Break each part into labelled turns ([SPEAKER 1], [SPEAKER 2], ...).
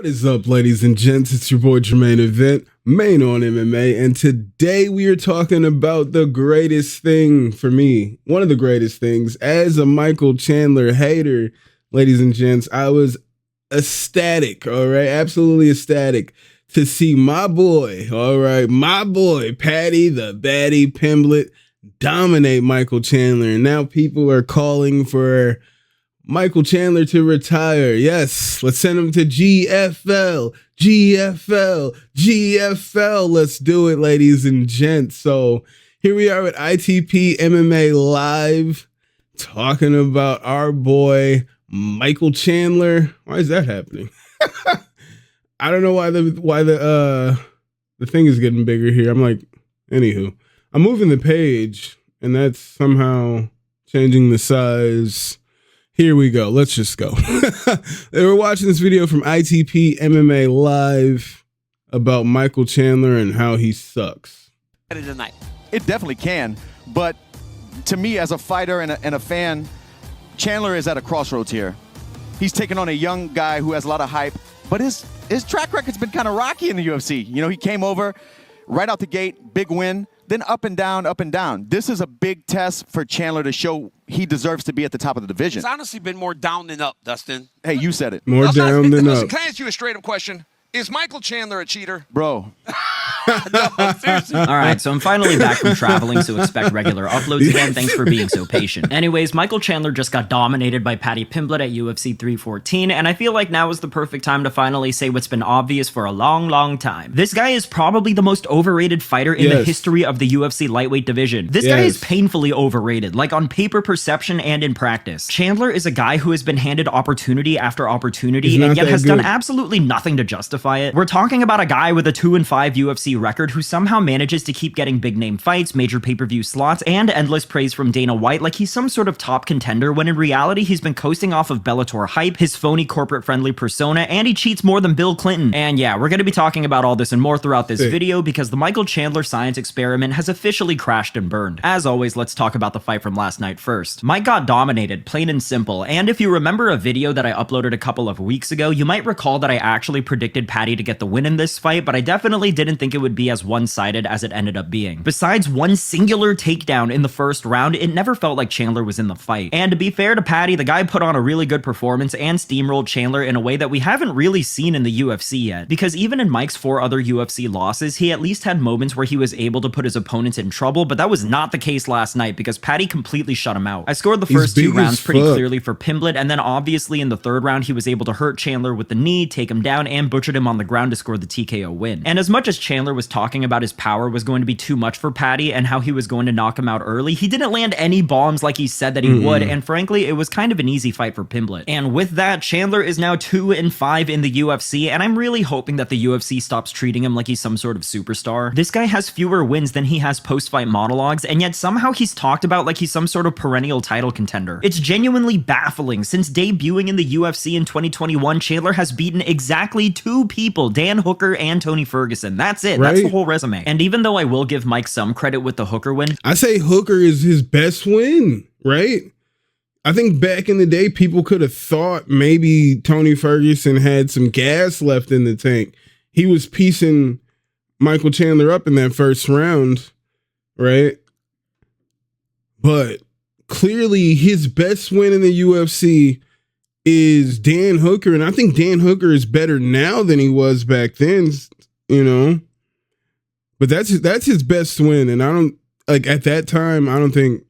[SPEAKER 1] What is up, ladies and gents? It's your boy Jermaine Event, main on MMA, and today we are talking about the greatest thing for me, one of the greatest things. As a Michael Chandler hater, ladies and gents, I was ecstatic, all right, absolutely ecstatic to see my boy, all right, my boy, Paddy the Baddie Pimblett dominate Michael Chandler, and now people are calling for Michael Chandler to retire. Yes, let's send him to GFL. Let's do it, ladies and gents. So here we are at ITP MMA Live talking about our boy Michael Chandler. Why is that happening? I don't know why the thing is getting bigger here. I'm like, anywho, I'm moving the page and that's somehow changing the size. Here we go. Let's just go. They were watching this video from ITP MMA Live about Michael Chandler and how he sucks.
[SPEAKER 2] Tonight. It definitely can, but to me as a fighter and a fan, Chandler is at a crossroads here. He's taking on a young guy who has a lot of hype, but his track record's been kind of rocky in the UFC. You know, he came over right out the gate, big win, then up and down, up and down. This is a big test for Chandler to show he deserves to be at the top of the division.
[SPEAKER 3] It's honestly been more down than up, Dustin.
[SPEAKER 2] Hey, you said it.
[SPEAKER 1] More down than up.
[SPEAKER 4] Can I ask you a straight-up question? Is Michael Chandler a cheater?
[SPEAKER 2] Bro.
[SPEAKER 3] No, seriously.
[SPEAKER 5] All right, so I'm finally back from traveling, so expect regular uploads again. Thanks for being so patient. Anyways, Michael Chandler just got dominated by Paddy Pimblett at UFC 314, and I feel like now is the perfect time to finally say what's been obvious for a long, long time. This guy is probably the most overrated fighter in the history of the UFC lightweight division. This guy is painfully overrated, like on paper perception and in practice. Chandler is a guy who has been handed opportunity after opportunity and yet has done absolutely nothing to justify it. We're talking about a guy with a 2-5 UFC record who somehow manages to keep getting big name fights, major pay-per-view slots, and endless praise from Dana White like he's some sort of top contender, when in reality he's been coasting off of Bellator hype, his phony corporate-friendly persona, and he cheats more than Bill Clinton. And yeah, we're gonna be talking about all this and more throughout this video because the Michael Chandler science experiment has officially crashed and burned. As always, let's talk about the fight from last night first. Mike got dominated, plain and simple, and if you remember a video that I uploaded a couple of weeks ago, you might recall that I actually predicted Paddy to get the win in this fight, but I definitely didn't think it would be as one-sided as it ended up being. Besides one singular takedown in the first round, it never felt like Chandler was in the fight. And to be fair to Paddy, the guy put on a really good performance and steamrolled Chandler in a way that we haven't really seen in the UFC yet, because even in Mike's 4 other UFC losses, he at least had moments where he was able to put his opponents in trouble, but that was not the case last night because Paddy completely shut him out. I scored the first 2 rounds pretty clearly for Pimblett, and then obviously in the 3rd round, he was able to hurt Chandler with the knee, take him down, and butchered him on the ground to score the TKO win. And as much as Chandler was talking about his power was going to be too much for Paddy and how he was going to knock him out early, he didn't land any bombs like he said that he would, and frankly, it was kind of an easy fight for Pimblett. And with that, Chandler is now 2-5 in the UFC, and I'm really hoping that the UFC stops treating him like he's some sort of superstar. This guy has fewer wins than he has post-fight monologues, and yet somehow he's talked about like he's some sort of perennial title contender. It's genuinely baffling. Since debuting in the UFC in 2021, Chandler has beaten exactly 2 people, Dan Hooker and Tony Ferguson. That's it. That's the whole resume. And even though I will give Mike some credit with the Hooker win,
[SPEAKER 1] I say Hooker is his best win, right? I think back in the day, people could have thought maybe Tony Ferguson had some gas left in the tank. He was piecing Michael Chandler up in that first round, right? But clearly his best win in the UFC is Dan Hooker, and I think Dan Hooker is better now than he was back then, you know? But that's his best win, and I don't like at that time. I don't think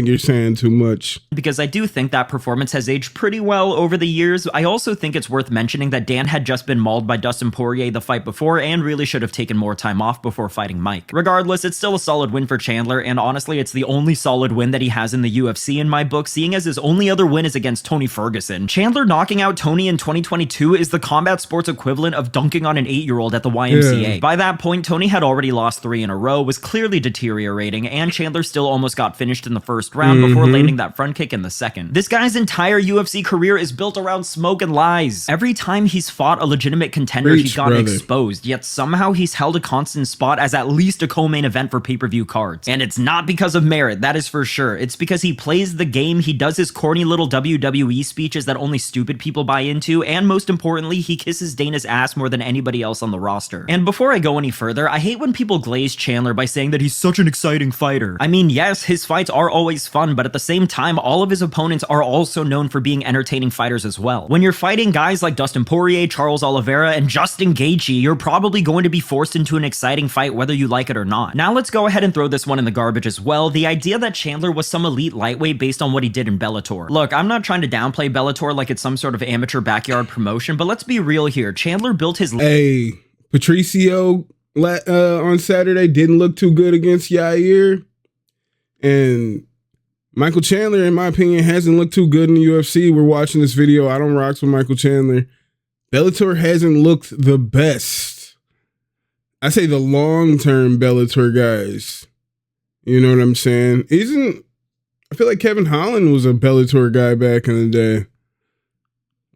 [SPEAKER 1] you're saying too much.
[SPEAKER 5] Because I do think that performance has aged pretty well over the years. I also think it's worth mentioning that Dan had just been mauled by Dustin Poirier the fight before and really should have taken more time off before fighting Mike. Regardless, it's still a solid win for Chandler, and honestly, it's the only solid win that he has in the UFC in my book, seeing as his only other win is against Tony Ferguson. Chandler knocking out Tony in 2022 is the combat sports equivalent of dunking on an 8-year-old at the YMCA. By that point, Tony had already lost 3 in a row, was clearly deteriorating, and Chandler still almost got finished in the first round before landing that front kick in the second. This guy's entire UFC career is built around smoke and lies. Every time he's fought a legitimate contender, he's gotten exposed, yet somehow he's held a constant spot as at least a co-main event for pay-per-view cards. And it's not because of merit, that is for sure. It's because he plays the game, he does his corny little WWE speeches that only stupid people buy into, and most importantly, he kisses Dana's ass more than anybody else on the roster. And before I go any further, I hate when people glaze Chandler by saying that he's such an exciting fighter. I mean, yes, his fights are always fun, but at the same time, all of his opponents are also known for being entertaining fighters as well. When you're fighting guys like Dustin Poirier, Charles Oliveira, and Justin Gaethje, you're probably going to be forced into an exciting fight whether you like it or not. Now let's go ahead and throw this one in the garbage as well. The idea that Chandler was some elite lightweight based on what he did in Bellator. Look, I'm not trying to downplay Bellator like it's some sort of amateur backyard promotion, but let's be real here. Chandler built his...
[SPEAKER 1] Hey, Patricio on Saturday didn't look too good against Yair, and Michael Chandler, in my opinion, hasn't looked too good in the UFC. We're watching this video. I don't rocks with Michael Chandler. Bellator hasn't looked the best. I say the long-term Bellator guys. You know what I'm saying? I feel like Kevin Holland was a Bellator guy back in the day,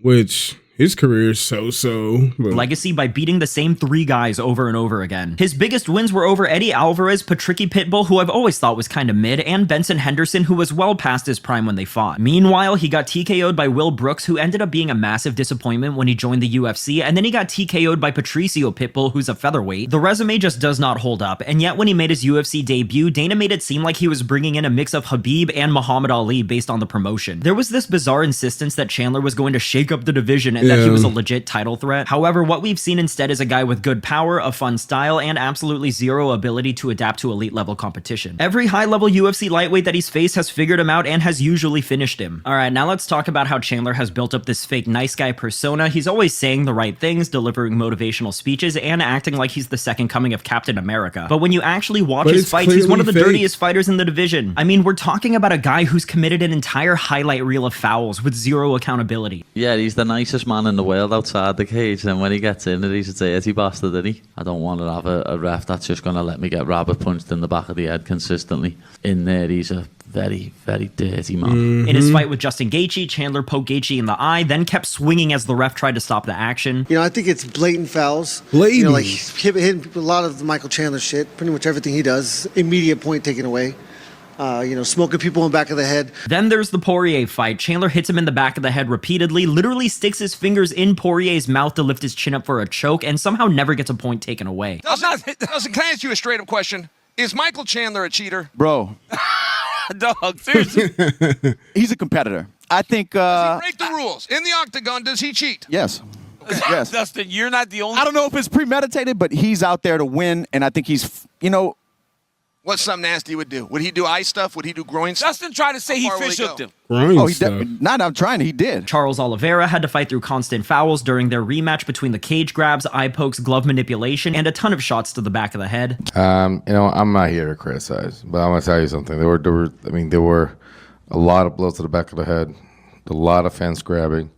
[SPEAKER 1] which... his career is so-so.
[SPEAKER 5] Legacy by beating the same 3 guys over and over again. His biggest wins were over Eddie Alvarez, Patricky Pitbull, who I've always thought was kinda mid, and Benson Henderson, who was well past his prime when they fought. Meanwhile, he got TKO'd by Will Brooks, who ended up being a massive disappointment when he joined the UFC, and then he got TKO'd by Patricio Pitbull, who's a featherweight. The resume just does not hold up, and yet when he made his UFC debut, Dana made it seem like he was bringing in a mix of Khabib and Muhammad Ali based on the promotion. There was this bizarre insistence that Chandler was going to shake up the division and that he was a legit title threat. However, what we've seen instead is a guy with good power, a fun style, and absolutely zero ability to adapt to elite level competition. Every high level UFC lightweight that he's faced has figured him out and has usually finished him. Alright, now let's talk about how Chandler has built up this fake nice guy persona. He's always saying the right things, delivering motivational speeches, and acting like he's the second coming of Captain America. But when you actually watch his fights, he's one of the dirtiest fighters in the division. I mean, we're talking about a guy who's committed an entire highlight reel of fouls with zero accountability.
[SPEAKER 6] Yeah, he's the nicest man in the world outside the cage, and when he gets in it, he's a dirty bastard, isn't he? I don't want to have a ref that's just going to let me get rabbit punched in the back of the head consistently. In there, he's a very, very dirty man.
[SPEAKER 5] In his fight with Justin Gaethje, Chandler poked Gaethje in the eye, then kept swinging as the ref tried to stop the action.
[SPEAKER 7] You know, I think it's blatant fouls.
[SPEAKER 1] Blatant.
[SPEAKER 7] You know, like hitting people, a lot of the Michael Chandler shit, pretty much everything he does, immediate point taken away. You know, smoking people in the back of the head.
[SPEAKER 5] Then there's the Poirier fight. Chandler hits him in the back of the head repeatedly, literally sticks his fingers in Poirier's mouth to lift his chin up for a choke, and somehow never gets a point taken away.
[SPEAKER 4] Dustin, can I ask you a straight-up question? Is Michael Chandler a cheater?
[SPEAKER 2] Bro,
[SPEAKER 3] Dog, seriously.
[SPEAKER 2] he's a competitor. I think...
[SPEAKER 4] Does he break the rules? In the octagon, does he cheat?
[SPEAKER 2] yes. Yes.
[SPEAKER 3] Dustin, you're not the only...
[SPEAKER 2] I don't know if it's premeditated, but he's out there to win, and I think he's, you know...
[SPEAKER 4] What's something nasty he would do? Would he do eye stuff? Would he do groin stuff?
[SPEAKER 3] Dustin tried to say he fish hooked him.
[SPEAKER 2] Not I'm trying, he did.
[SPEAKER 5] Charles Oliveira had to fight through constant fouls during their rematch between the cage grabs, eye pokes, glove manipulation, and a ton of shots to the back of the head.
[SPEAKER 8] You know, I'm not here to criticize, but I'm gonna tell you something. There were a lot of blows to the back of the head, a lot of fence grabbing.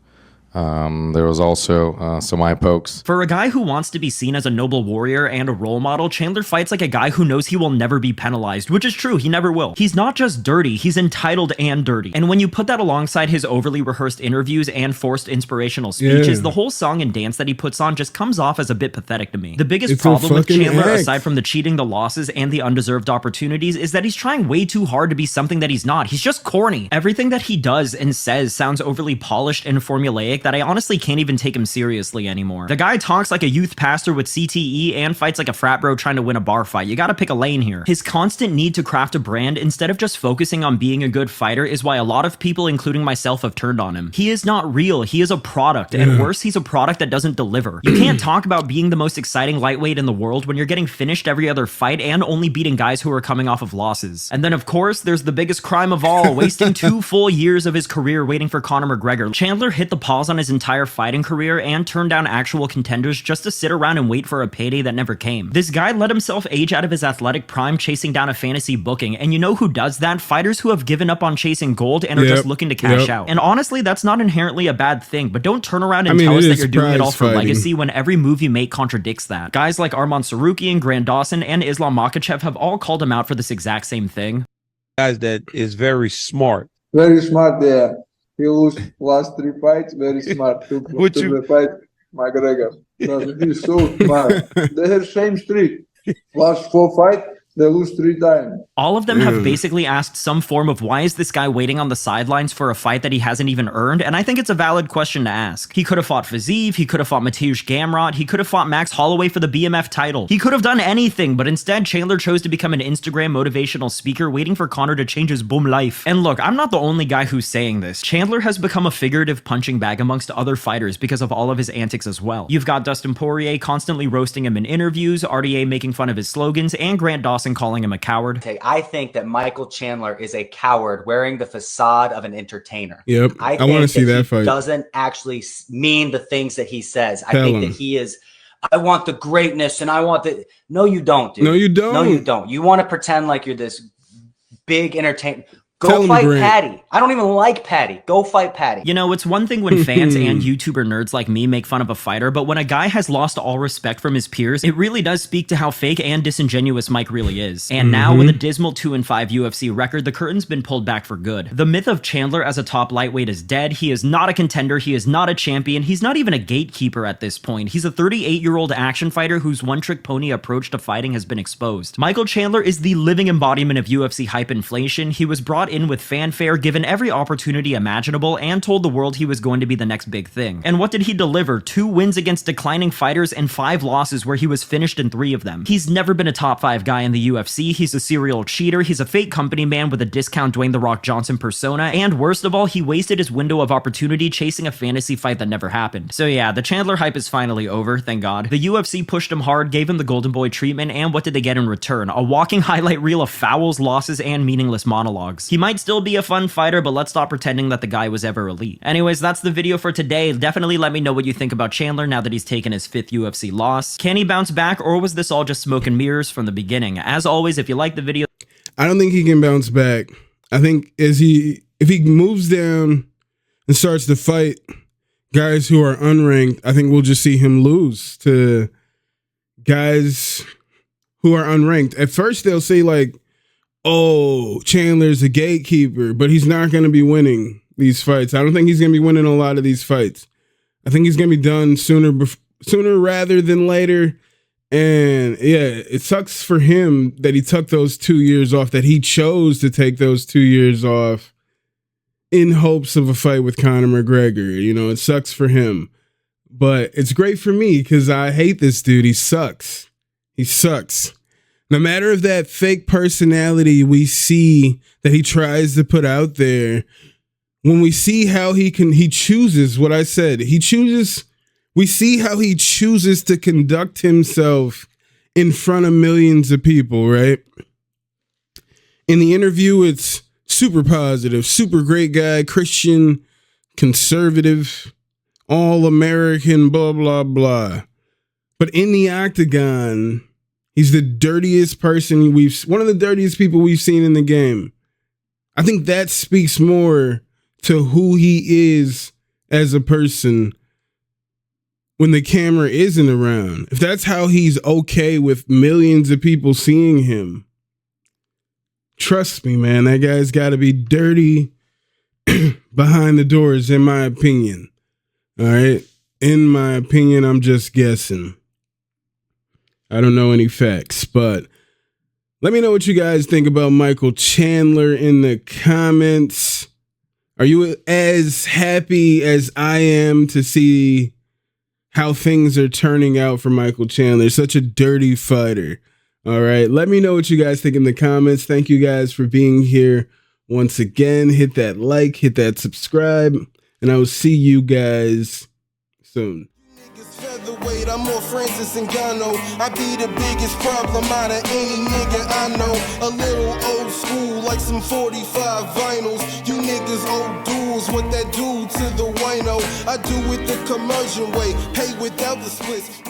[SPEAKER 8] There was also some eye pokes.
[SPEAKER 5] For a guy who wants to be seen as a noble warrior and a role model, Chandler fights like a guy who knows he will never be penalized, which is true, he never will. He's not just dirty, he's entitled and dirty. And when you put that alongside his overly rehearsed interviews and forced inspirational speeches, the whole song and dance that he puts on just comes off as a bit pathetic to me. The biggest problem with Chandler, aside from the cheating, the losses, and the undeserved opportunities, is that he's trying way too hard to be something that he's not. He's just corny. Everything that he does and says sounds overly polished and formulaic that I honestly can't even take him seriously anymore. The guy talks like a youth pastor with CTE and fights like a frat bro trying to win a bar fight. You gotta pick a lane here. His constant need to craft a brand instead of just focusing on being a good fighter is why a lot of people, including myself, have turned on him. He is not real. He is a product, and worse, he's a product that doesn't deliver. You can't talk about being the most exciting lightweight in the world when you're getting finished every other fight and only beating guys who are coming off of losses. And then, of course, there's the biggest crime of all, wasting 2 full years of his career waiting for Conor McGregor. Chandler hit the pause on his entire fighting career and turned down actual contenders just to sit around and wait for a payday that never came. This guy let himself age out of his athletic prime chasing down a fantasy booking, and you know who does that? Fighters who have given up on chasing gold and are just looking to cash out. And honestly, that's not inherently a bad thing, but don't turn around and tell us that you're doing it all for legacy when every move you make contradicts that. Guys like Arman Sarukian, Grant Dawson, and Islam Makhachev have all called him out for this exact same thing.
[SPEAKER 9] Guys that is very smart.
[SPEAKER 10] Very smart, yeah. He lost last 3 fights. Very smart. Took the fight McGregor. Because he's so smart. They have same streak. Last 4 fights, they lose 3 times.
[SPEAKER 5] All of them have basically asked some form of why is this guy waiting on the sidelines for a fight that he hasn't even earned, and I think it's a valid question to ask. He could have fought Fiziev, he could have fought Mateusz Gamrot, he could have fought Max Holloway for the BMF title. He could have done anything, but instead Chandler chose to become an Instagram motivational speaker waiting for Conor to change his boom life. And look, I'm not the only guy who's saying this. Chandler has become a figurative punching bag amongst other fighters because of all of his antics as well. You've got Dustin Poirier constantly roasting him in interviews, RDA making fun of his slogans, and Grant Dawson calling him a coward.
[SPEAKER 11] I think that Michael Chandler is a coward wearing the facade of an entertainer.
[SPEAKER 1] Yep, I want to see that fight.
[SPEAKER 11] Doesn't actually mean the things that he says. I think that he is, I want the greatness and I want the... No, you don't, dude.
[SPEAKER 1] No, you don't.
[SPEAKER 11] No, you don't. You want to pretend like you're this big entertainer. Go fight Patty. I don't even like Patty. Go fight Patty.
[SPEAKER 5] You know, it's one thing when fans and YouTuber nerds like me make fun of a fighter, but when a guy has lost all respect from his peers, it really does speak to how fake and disingenuous Mike really is. And now, with a dismal 2-5 UFC record, the curtain's been pulled back for good. The myth of Chandler as a top lightweight is dead. He is not a contender. He is not a champion. He's not even a gatekeeper at this point. He's a 38-year-old action fighter whose one-trick pony approach to fighting has been exposed. Michael Chandler is the living embodiment of UFC hype inflation. He was brought in with fanfare, given every opportunity imaginable, and told the world he was going to be the next big thing. And what did he deliver? 2 wins against declining fighters and 5 losses where he was finished in 3 of them. He's never been a top 5 guy in the UFC. He's a serial cheater. He's a fake company man with a discount Dwayne "The Rock" Johnson persona. And worst of all, he wasted his window of opportunity chasing a fantasy fight that never happened. So yeah, the Chandler hype is finally over, thank God. The UFC pushed him hard, gave him the Golden Boy treatment, and what did they get in return? A walking highlight reel of fouls, losses, and meaningless monologues. He might still be a fun fighter, but let's stop pretending that the guy was ever elite. Anyways, that's the video for today. Definitely let me know what you think about Chandler now that he's taken his 5th UFC loss. Can he bounce back, or was this all just smoke and mirrors from the beginning? As always, if you like the video...
[SPEAKER 1] I don't think he can bounce back. I think if he moves down and starts to fight guys who are unranked, I think we'll just see him lose to guys who are unranked. At first, they'll say like, oh, Chandler's a gatekeeper, but he's not going to be winning these fights. I don't think he's going to be winning a lot of these fights. I think he's going to be done sooner rather than later. And yeah, it sucks for him that he took those 2 years off, that he chose to take those 2 years off in hopes of a fight with Conor McGregor. You know, it sucks for him. But it's great for me because I hate this dude. He sucks. He sucks. No matter if that fake personality we see that he tries to put out there, when we see how he chooses what I said, we see how he chooses to conduct himself in front of millions of people, right? In the interview, it's super positive, super great guy, Christian, conservative, all American, blah, blah, blah. But in the octagon, he's the dirtiest person one of the dirtiest people we've seen in the game. I think that speaks more to who he is as a person when the camera isn't around. If that's how he's okay with millions of people seeing him, trust me, man, that guy's got to be dirty behind the doors, in my opinion. All right? In my opinion, I'm just guessing. I don't know any facts, but let me know what you guys think about Michael Chandler in the comments. Are you as happy as I am to see how things are turning out for Michael Chandler? Such a dirty fighter. All right. Let me know what you guys think in the comments. Thank you guys for being here once again. Hit that like, hit that subscribe, and I will see you guys soon. I'm more Francis Ngannou. I be the biggest problem out of any nigga I know. A little old school like some 45 vinyls. You niggas old dudes, what that do to the wino? I do it the commercial way, pay without the splits.